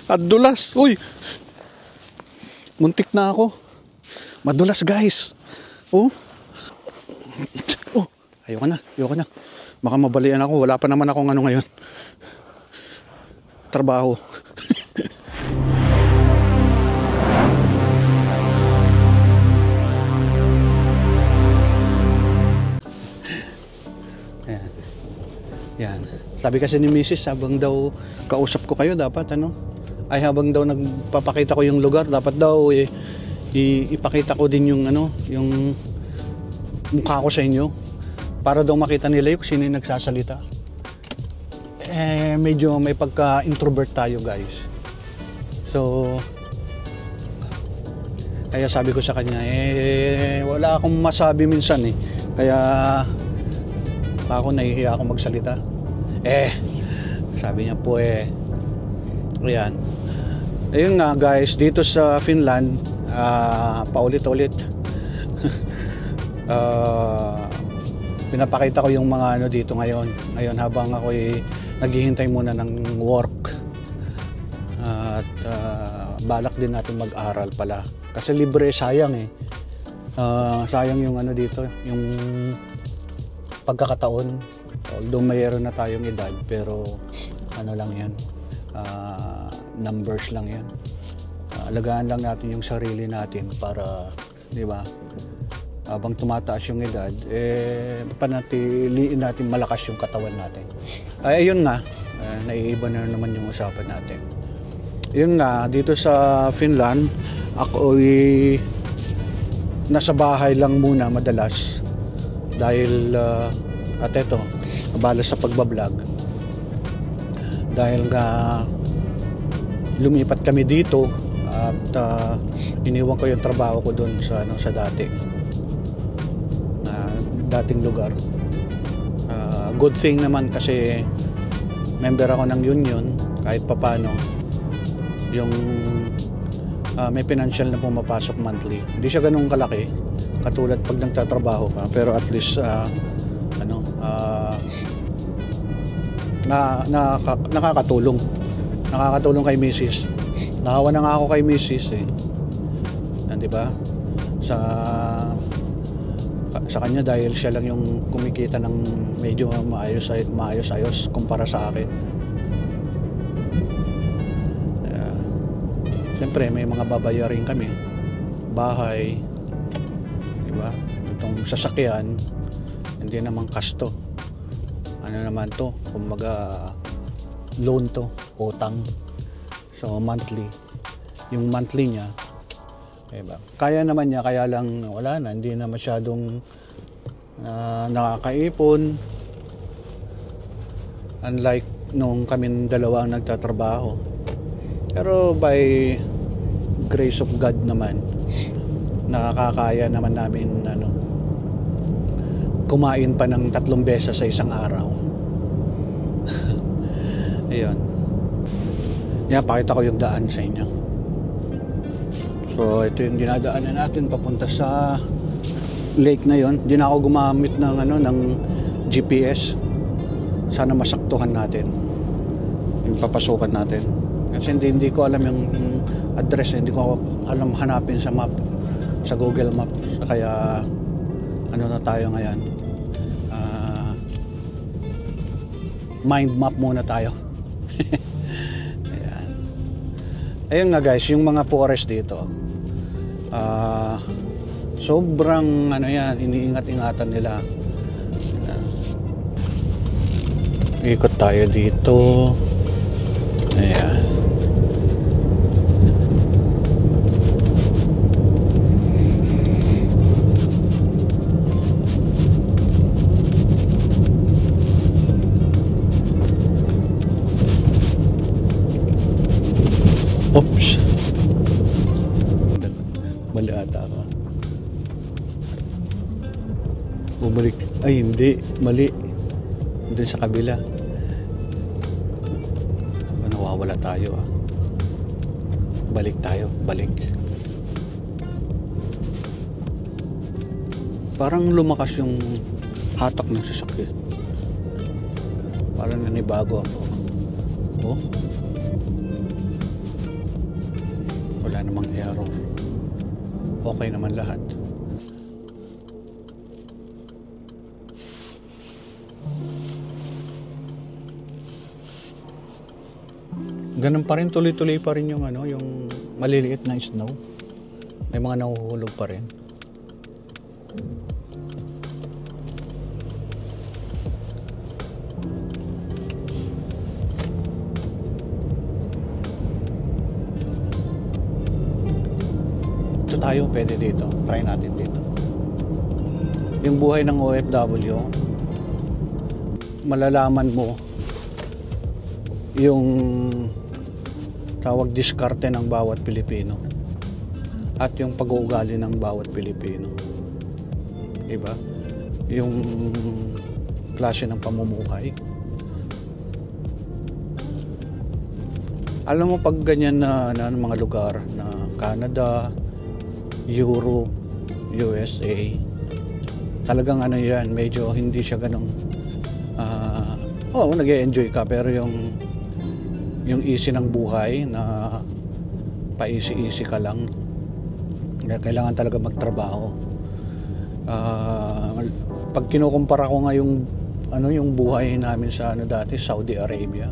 At dulas. Uy! Muntik na ako. Madulas guys. Oh. Oh. Ayoko na. Baka mabalian ako. Wala pa naman akong ano ngayon. Trabaho. Yan. Sabi kasi ni Mrs. habang daw kausap ko kayo dapat habang daw nagpapakita ko yung lugar dapat daw ipakita ko din yung yung mukha ko sa inyo para daw makita nila yung sino yung nagsasalita. Medyo may pagka-introvert tayo guys. So kaya sabi ko sa kanya wala akong masabi minsan kaya ako nahihiya ako magsalita. Sabi niya po ayan. Ayun nga guys, dito sa Finland paulit-ulit pinapakita ko yung mga dito ngayon habang ako naghihintay muna ng work at balak din natin mag-aral pala kasi libre sayang sayang yung dito yung pagkakataon, although mayroon na tayong edad pero lang yan, numbers lang yan. Alagaan lang natin yung sarili natin para, di ba, habang tumataas yung edad panatiliin natin malakas yung katawan natin. Ayun nga, naiiba na naman yung usapan natin. Yun nga, dito sa Finland ako nasa bahay lang muna madalas dahil at eto abala sa pagbablog dahil nga lumipat kami dito at iniwan ko yung trabaho ko doon sa dating lugar. Good thing naman kasi member ako ng union kahit papano yung may financial na pumapasok monthly. Hindi siya ganun kalaki katulad pag nagtatrabaho ka pero at least nakakatulong kay Mrs. Nakawa na nga ako kay Mrs. Di ba? Sa kanya dahil siya lang yung kumikita ng medyo maayos kumpara sa akin. Siyempre may mga babayarin kami, bahay, di ba? Itong sasakyan hindi naman kasto, naman to, kumbaga loan to, utang. So monthly, yung monthly niya diba? Kaya naman niya, kaya lang wala na, hindi na masyadong nakakaipon unlike nung kami dalawa nagtatrabaho. Pero by grace of God naman nakakaya naman namin kumain pa ng 3 beses sa isang araw. Ayun. Pakita ko yung daan sa inyo. So ito yung dinadaanan natin papunta sa lake na yon. Hindi na ako gumamit ng GPS. Sana masaktuhan natin yung papasukan natin. Kasi hindi ko alam yung address, hindi ko alam hanapin sa map, sa Google Maps. Kaya na tayo ngayon? Mind map muna tayo. Ayan. Ayun nga guys, yung mga forest dito sobrang iniingat-ingatan nila. Ikot tayo dito. Ayan. Oops. Mali ata ako. Bumalik. Ay, hindi. Mali. Doon sa kabila. Nawawala tayo Balik tayo. Balik. Parang lumakas yung hatak ng sasakyan. Parang nanibago ako. Oh. wala namang error, okay naman lahat. Ganun pa rin, tuloy-tuloy pa rin yung yung maliliit na snow. May mga nahuhulog pa rin. So tayo pwede dito, try natin dito. Yung buhay ng OFW, malalaman mo yung tawag diskarte ng bawat Pilipino at yung pag-uugali ng bawat Pilipino, diba? Yung klase ng pamumuhay. Alam mo, pag ganyan na mga lugar na Canada, Europe, USA, talagang yan, medyo hindi siya ganong nag-e-enjoy ka, pero yung easy ng buhay na pa-easy ka lang, kailangan talaga magtrabaho. Pag kinukumpara ko nga yung buhay namin sa dati, Saudi Arabia,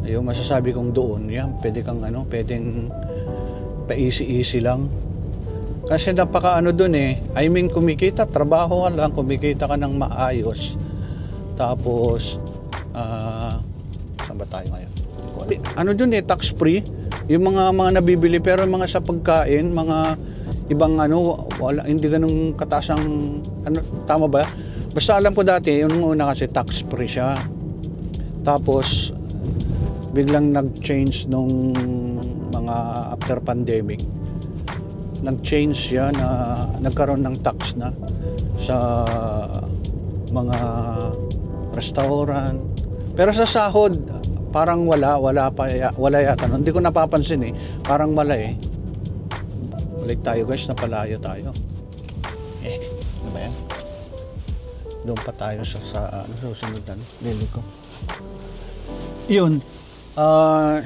yung masasabi kong doon, pwedeng pa-easy lang. Kasi napaka doon I mean, kumikita, trabaho ka lang, kumikita ka ng maayos. Tapos, saan ba tayo ngayon? Doon tax free. Yung mga nabibili, pero mga sa pagkain, mga ibang wala, hindi ganung kataas ang, tama ba? Basta alam ko dati, yung una kasi tax free siya. Tapos, biglang nag-change nung mga after pandemic. Nag-change siya na nagkaroon ng tax na sa mga restaurant. Pero sa sahod, parang wala yata. Hindi ko napapansin Parang wala Balik tayo guys, napalayo tayo. Ano ba yan? Doon pa tayo sa susunod na lili ko. Yun.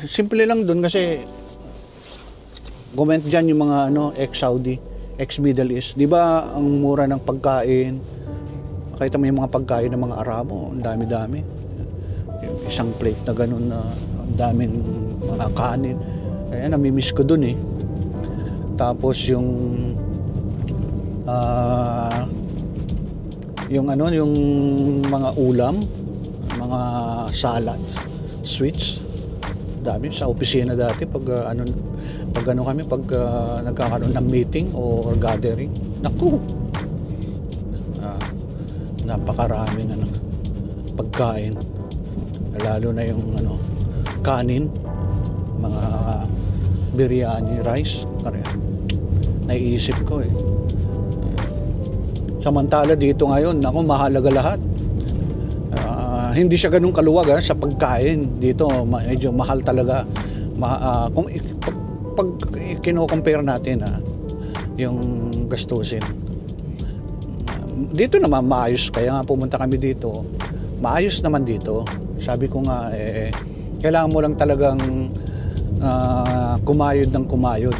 Simple lang doon kasi comment dyan yung mga ex-Saudi, ex-Middle East. Di ba ang mura ng pagkain? Makita mo yung mga pagkain ng mga Arabo, ang dami-dami. Isang plate na ganun na ang daming mga kanin. Kaya namimiss ko dun Tapos yung mga ulam, mga salad, sweets. Dami sa opisina dati pag nagkakaroon ng meeting or gathering. Naku. Napakaraming pagkain. Lalo na yung kanin, mga biryani, rice, naiisip ko samantala dito ngayon, mahalaga lahat. Hindi siya ganun kaluwag sa pagkain. Dito medyo mahal talaga. Kung pag kino-compare natin yung gastusin, dito naman maayos. Kaya nga pumunta kami dito, maayos naman dito. Sabi ko nga kailangan mo lang talagang kumayod ng kumayod.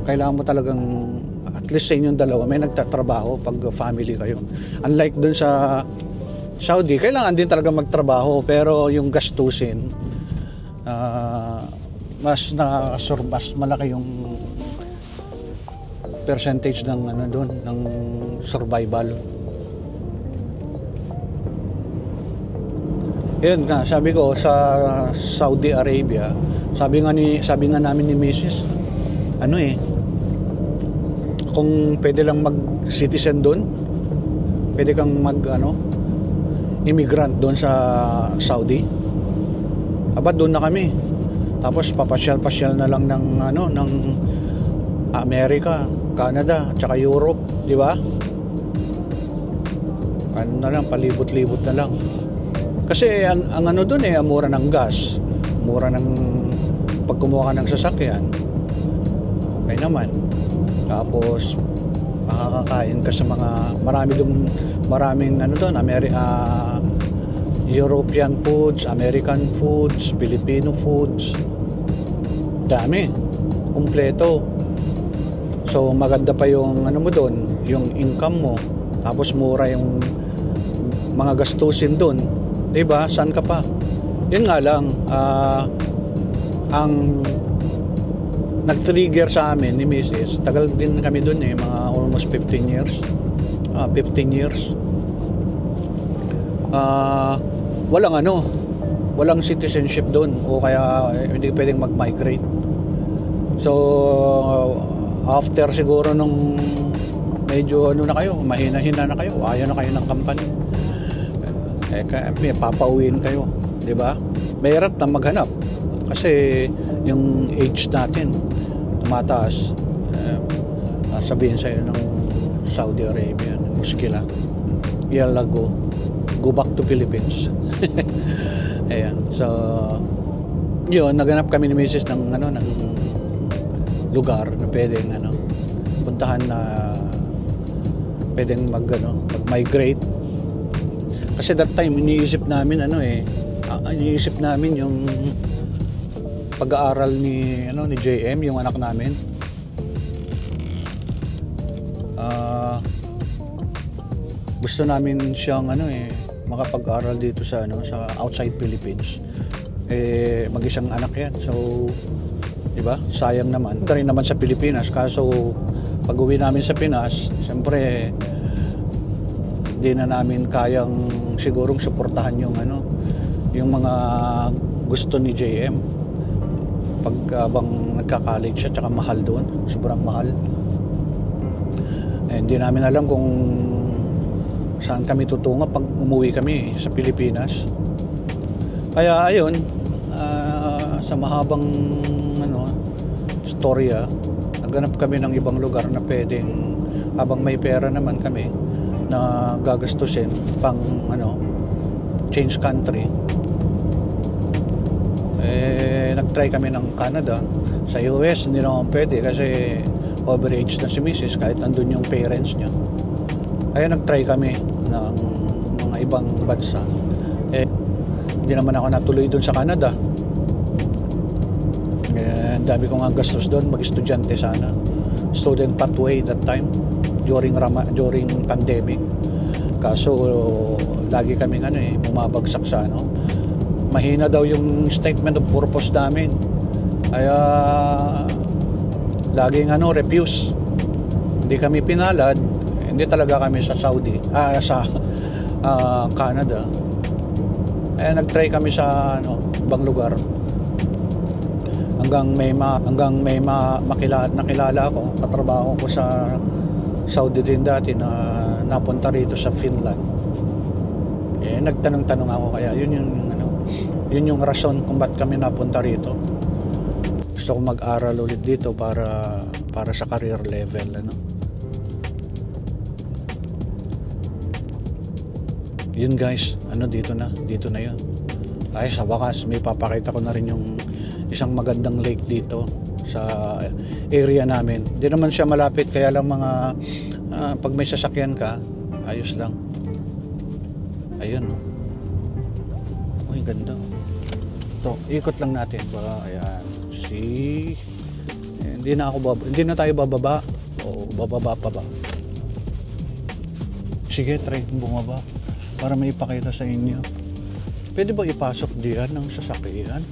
Kailangan mo talagang at least sa inyong dalawa may nagtatrabaho pag family kayo. Unlike dun sa Saudi, kailangan din talaga magtrabaho, pero yung gastusin mas malaki yung percentage ng doon ng survival. Yun nga, sabi ko sa Saudi Arabia, sabi nga namin ni Mrs. Kung pwede lang mag-citizen doon, pwede kang immigrant doon sa Saudi. Doon na kami. Tapos papasyal-pasyal na lang ng Amerika, Canada, tsaka Europe, di ba? Palibot-libot na lang. Kasi ang doon ang mura ng gas, mura ng pag kumuha ka ng sasakyan, okay naman. Tapos makakakain ka sa mga maraming doon, European foods, American foods, Filipino foods. dami, kumpleto. So maganda pa yung ano mo doon, yung income mo, tapos mura yung mga gastusin doon, 'di ba? Saan ka pa? Yun nga lang, ang nag-trigger sa amin ni Mrs. Tagal din kami doon mga almost 15 years. 15 years. Walang citizenship doon, o kaya hindi pwedeng mag-migrate. So after siguro nung medyo na kayo, mahina-hina na kayo, ayaw na kayo ng company, papauwiin kayo, di ba? Mahirap na maghanap kasi yung age natin tumataas. Sabihin sa'yo ng Saudi Arabia, muskila, yala go back to Philippines. Ayan, so yun, naganap kami ni Mrs. ng lugar na pwedeng puntahan, na pwedeng mag-migrate. Kasi that time iniisip namin yung pag-aaral ni JM, yung anak namin. Gusto namin siyang makapag-aral dito sa outside Philippines. Mag-isang anak yan. So, di ba? Sayang naman. Ito rin naman sa Pilipinas. Kaso, pag-uwi namin sa Pinas, siyempre, di na namin kayang sigurong suportahan yung mga gusto ni JM. Habang nagka-college siya, tsaka mahal doon. Sobrang mahal. Hindi namin alam kung saan kami tutungo pag umuwi kami sa Pilipinas. Kaya ayun, sa mahabang storya, naghanap kami ng ibang lugar na pwedeng, habang may pera naman kami na gagastusin pang change country. Nag-try kami ng Canada. Sa US hindi naman pwede kasi overage na si Mrs. kahit nandun yung parents niya. Kaya nag-try kami ng mga ibang bansa. Hindi naman ako natuloy dun sa Canada. Ang dami kong ang gastos doon, mag-estudyante sana. Student pathway that time, during pandemic. Kaso lagi kaming bumabagsak sa mahina daw yung statement of purpose namin. Kaya laging refuse. Hindi kami pinalad. Hindi talaga kami sa Canada. Nag-try kami sa ibang lugar. Hanggang may nakilala ako, katrabaho ko sa Saudi din dati, na napunta rito sa Finland. Nagtanong-tanong ako, kaya yun yung rason kung ba't kami napunta rito. Gusto ko mag-aral ulit dito para sa career level, Yun guys, dito na yun. Ay, sa wakas may papakita ko na rin yung isang magandang lake dito sa area namin. Hindi naman siya malapit, kaya lang pag may sasakyan ka, ayos lang. Ayun, Uy, ganda. Ito, ikot lang natin para ayan. See? Hindi na tayo bababa. O bababa pa ba? Sige, try bumaba para may ipakita sa inyo. Pwede ba ipasok diyan ng sasakyan?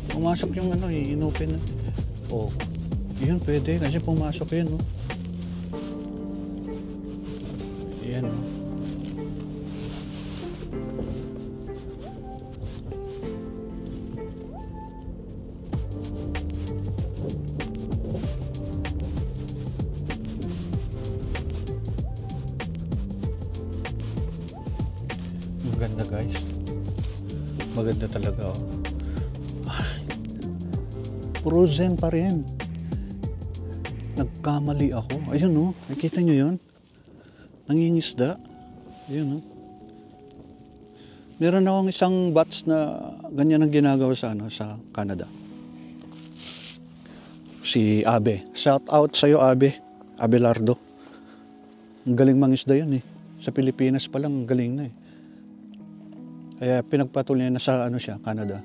Pumasok yung inopen. Yun pwede kasi pumasok yun, Yan, Maganda guys. Maganda talaga, Frozen pa rin. Nagkamali ako. Ayun, nakita nyo yun? Nangingisda. Ayun, Meron akong isang batch na ganyan ang ginagawa sa Canada. Si Abe. Shout out sa'yo, Abe. Abelardo. Ang galing mangisda yun, Sa Pilipinas pa lang, galing na, Kaya pinagpatuloy na sa Canada.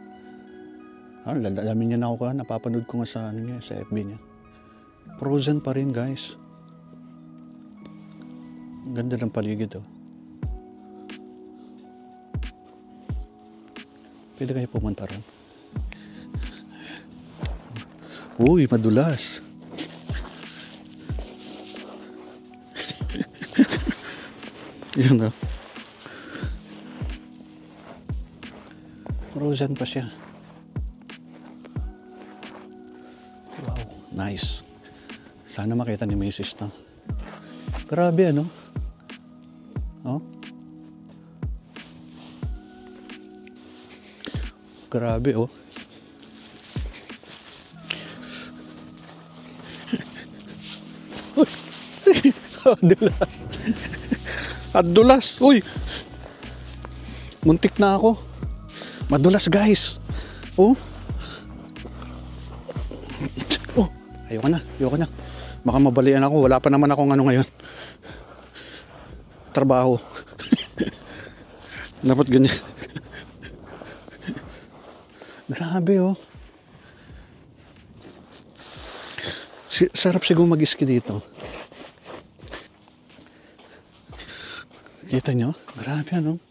Lalamin niya na ako napapanood ko nga sa, niya, sa FB niya. Frozen pa rin, guys. Ang ganda ng paligid, oh. Pwede kayo pumunta ron. Uy, madulas. Yun, oh. Frozen pa siya. Wow, nice. Sana makita ni Mrs. na. Grabe, ano? Oh? Grabe, oh. Adulas. Adulas. Uy. Muntik na ako. Madulas, guys. Oh. Oh, ayoko na. Baka mabalian ako. Wala pa naman akong ano ngayon. Trabaho. Dapat ganyan. Grabe, oh. Sarap siguro mag-ski dito. Kita nyo? Grabe, ano?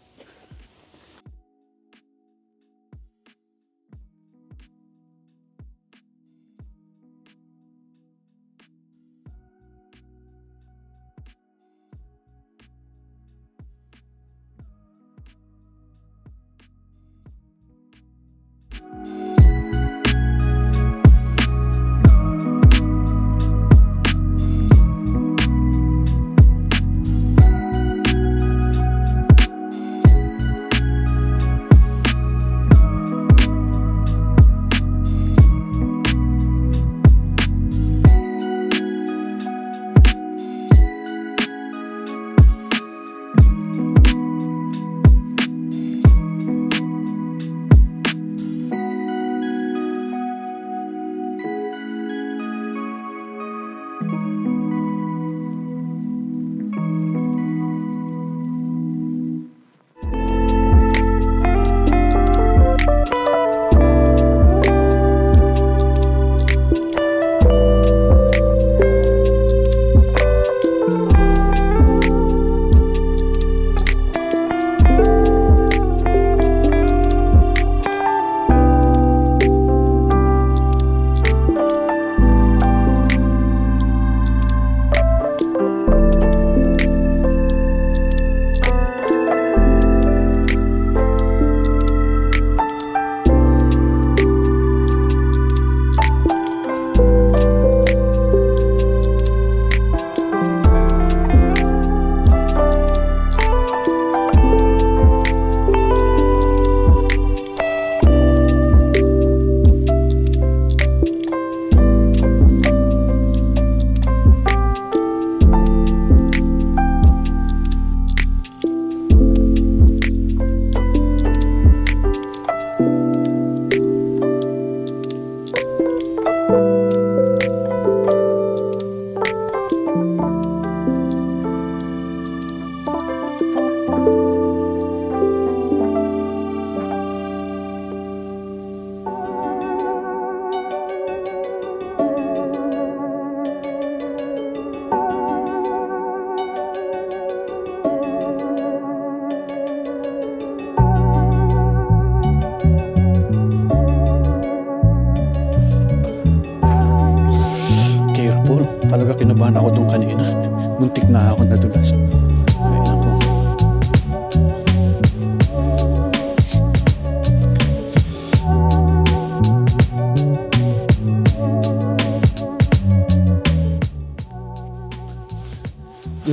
Talaga kinabahan ako doon kanina. Muntik na ako nadulas. Ay, nako.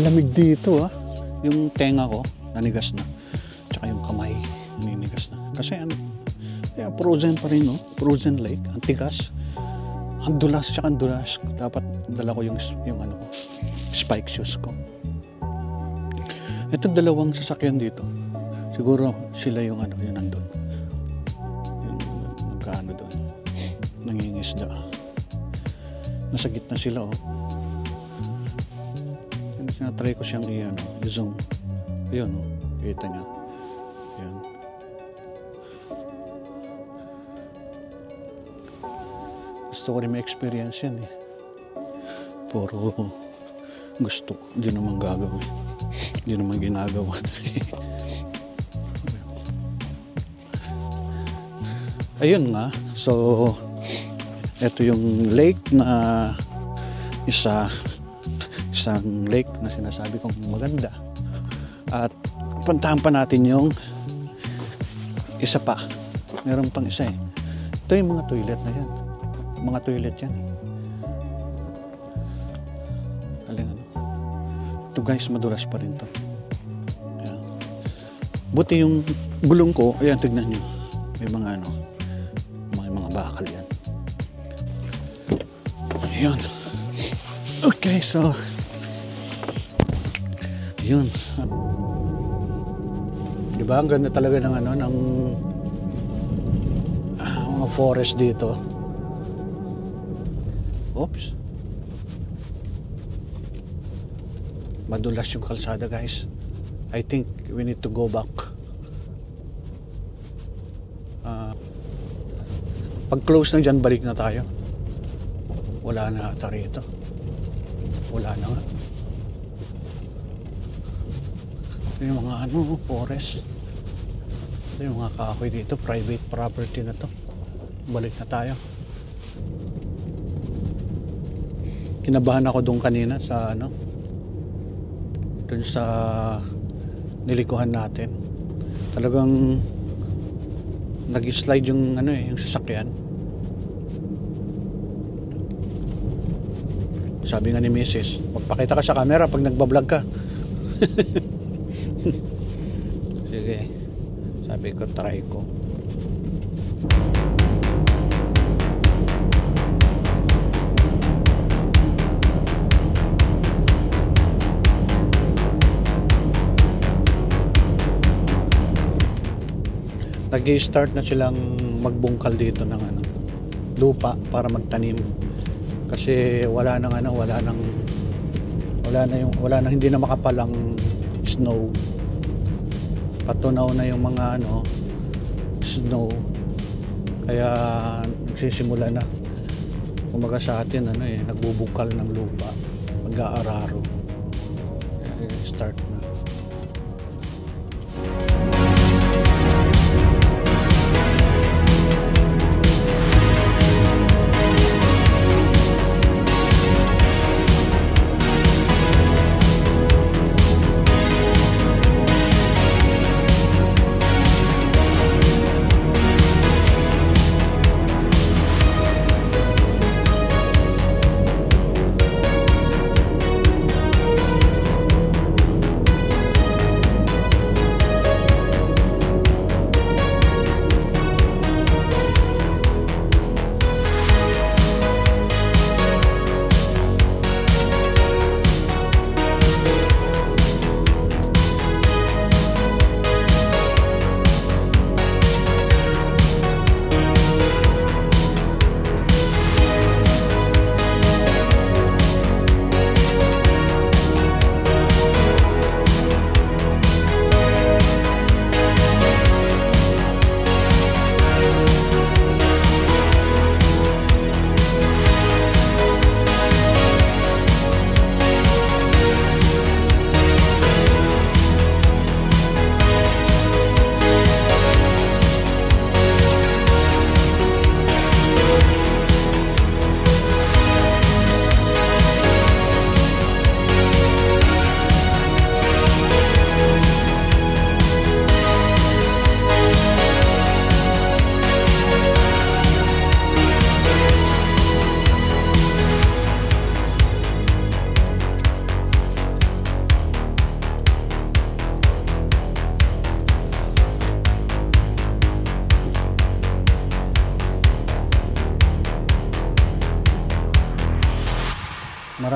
Lamig dito, ah. Yung tenga ko, nanigas na. Tsaka yung kamay, naninigas na. Kasi ano, frozen pa rin, no? Frozen lake, ang tigas. Ang dulas, tsaka ang dulas. Dapat dala ko yung ano ko, spike shoes ko. Itong dalawang sasakyan dito, siguro sila yung ano, yung nandun. Yung nagkaano doon, nangingisda. Nasa gitna sila, oh. Tinatry ko siyang i-zoom. Ayun, oh. Kita niya. Ayan. Gusto ko rin may experience yan eh. Puro gusto, hindi naman gagawin. Hindi naman ginagawa. Ayun nga, so ito yung lake na isang lake na sinasabi kong maganda. At puntahan pa natin yung isa pa. Meron pang isa eh. Ito yung mga toilet na yan. Mga toilet yan eh. Ano. Ito guys, madulas pa rin to. Ayan. Buti yung gulong ko, ayan, tignan nyo. May mga mga bakal yan. Ayan. Okay, so yun. Diba, ang ganda talaga ng ng mga forest dito. Oops. Madulas yung kalsada, guys. I think we need to go back. Pag close na dyan, balik na tayo. Wala na ata rito. Wala na nga. Ito yung mga forest. Ito yung mga kahoy dito. Private property na to. Balik na tayo. Kinabahan ako doon kanina sa doon sa nilikuhan natin. Talagang nag-slide yung yung sasakyan. Sabi nga ni Mrs., magpakita ka sa camera pag nagbablog ka. Sige. Sabi ko, try ko. Nag-i-start na silang magbungkal dito ng lupa para magtanim. Kasi wala nang hindi na makapalang snow. Patunaw na yung mga snow. Kaya nagsisimula na. Kumaga sa atin nagbubukal ng lupa, mag-aararo. Start na.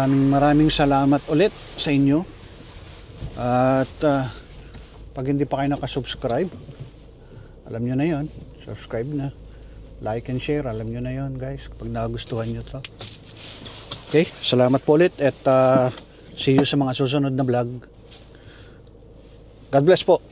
Maraming salamat ulit sa inyo. At pag hindi pa kayo nakasubscribe, alam nyo na yon, subscribe na. Like and share, alam nyo na yon guys, kapag nagustuhan nyo to. Okay, salamat po ulit at see you sa mga susunod na vlog. God bless po.